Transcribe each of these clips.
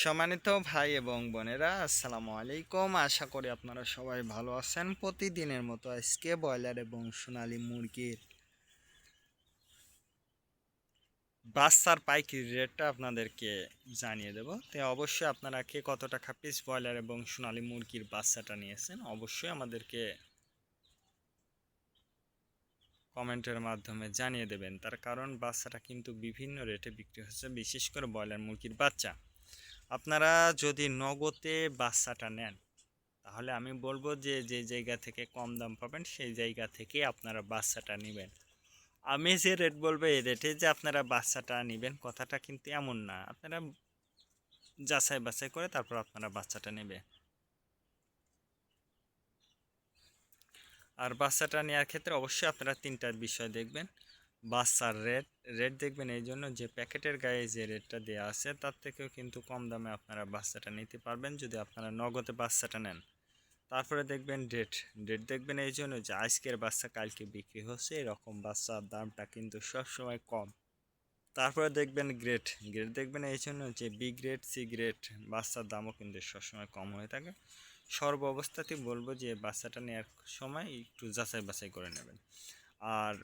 সম্মানিত ভাই এবং বোনেরা, আসসালামু আলাইকুম। আশা করি আপনারা সবাই ভালো আছেন। প্রতিদিনের মতো আজকে ব্রয়লার এবং সোনালী মুরগির বাচ্চার পাইকারি রেটটা আপনাদেরকে জানিয়ে দেব। তো অবশ্যই আপনারা কে কত টাকা পিস ব্রয়লার এবং সোনালী মুরগির বাচ্চাটা নিয়েছেন অবশ্যই আমাদেরকে কমেন্টের মাধ্যমে জানিয়ে দেবেন। তার কারণ বাচ্চাটা কিন্তু বিভিন্ন রেটে বিক্রি হচ্ছে, বিশেষ করে ব্রয়লার মুরগির বাচ্চা। আপনারা যদি নগদে বাচ্চাটা নেন তাহলে আমি বলবো যে যে জায়গা থেকে কম দাম পাবেন সেই জায়গা থেকে আপনারা বাচ্চাটা নেবেন। আমি যে রেট বলবো এই রেটে যে আপনারা বাচ্চাটা নেবেন কথাটা কিন্তু এমন না। আপনারা যাচাই বাছাই করে তারপর আপনারা বাচ্চাটা নেবে। আর বাচ্চাটা নেওয়ার ক্ষেত্রে অবশ্যই আপনারা তিনটা বিষয় দেখবেন। বাচ্চার রেট দেখবেন, এই জন্য যে প্যাকেটের গায়ে যে রেটটা দেওয়া আছে তার থেকেও কিন্তু কম দামে আপনারা বাচ্চাটা নিতে পারবেন যদি আপনারা নগদে বাচ্চাটা নেন। তারপরে দেখবেন ডেট দেখবেন এই জন্য যে আজকের বাচ্চা কালকে বিক্রি হচ্ছে, এরকম বাচ্চার দামটা কিন্তু সবসময় কম। তারপরে দেখবেন গ্রেড দেখবেন এই জন্য যে বি গ্রেড সি গ্রেড বাচ্চার দামও কিন্তু সবসময় কম হয়ে থাকে। সর্ব অবস্থাতেই বলবো যে বাচ্চাটা নেওয়ার সময় একটু যাচাই বাছাই করে নেবেন। আর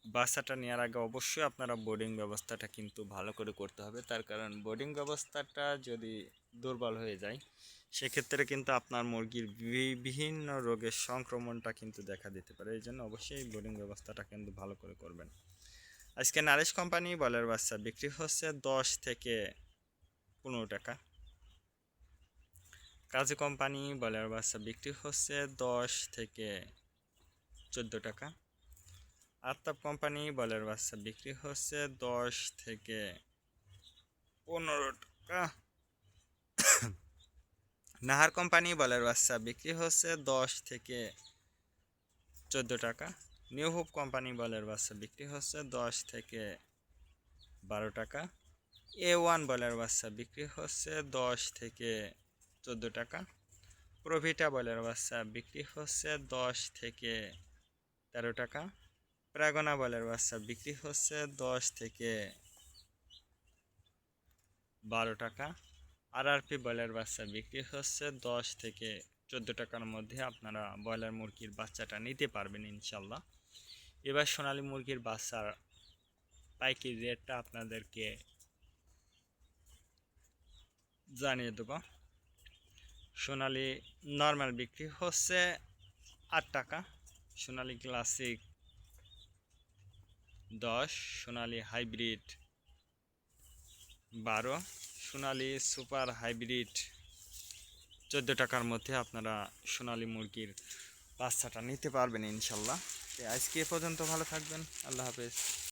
বাচ্চাটা নেওয়ার আগে অবশ্যই আপনারা বোর্ডিং ব্যবস্থাটা কিন্তু ভালো করে করতে হবে। তার কারণ বোর্ডিং ব্যবস্থাটা যদি দুর্বল হয়ে যায় সেক্ষেত্রে কিন্তু আপনার মুরগির বিভিন্ন রোগের সংক্রমণটা কিন্তু দেখা দিতে পারে। এই জন্য অবশ্যই বোর্ডিং ব্যবস্থাটা কিন্তু ভালো করে করবেন। আজকে নারিশ কোম্পানি বয়লার বাচ্চা বিক্রি হচ্ছে 10 থেকে 15 টাকা। কাজী কোম্পানি বয়লার বাচ্চা বিক্রি হচ্ছে 10 থেকে 14 টাকা। আফতাব কোম্পানি বয়লার বাচ্চা বিক্রি হচ্ছে 10 থেকে 15 টাকা। নাহার কোম্পানি বয়লার বাচ্চা বিক্রি হচ্ছে 10 থেকে 14 টাকা। নিউ হোপ কোম্পানি বয়লার বাচ্চা বিক্রি হচ্ছে 10 থেকে 12 টাকা। A1 বয়লার বাচ্চা বিক্রি হচ্ছে 10 থেকে 14 টাকা। প্রভিটা বয়লার বাচ্চা বিক্রি হচ্ছে 10 থেকে 13 টাকা। প্রাগনা বয়লার বাচ্চা বিক্রি হচ্ছে 10 থেকে 12 টাকা। RRP ব্রয়লার বাচ্চা বিক্রি হচ্ছে 10 থেকে 14 টাকার মধ্যে আপনারা ব্রয়লার মুরগির বাচ্চাটা নিতে পারবেন ইনশাল্লাহ। এবার সোনালী মুরগির বাচ্চার পাইকারি রেটটা আপনাদেরকে জানিয়ে দেব। সোনালী নর্মাল বিক্রি হচ্ছে 8 টাকা, সোনালী ক্লাসিক 10, সোনালী হাইব্রিড 12, সোনালী সুপার হাইব্রিড 14 টাকার মধ্যে আপনারা সোনালী মুরগির বাচ্চাটা নিতে পারবেন ইনশাল্লাহ। আজকে এ পর্যন্ত, ভালো থাকবেন, আল্লাহ হাফেজ।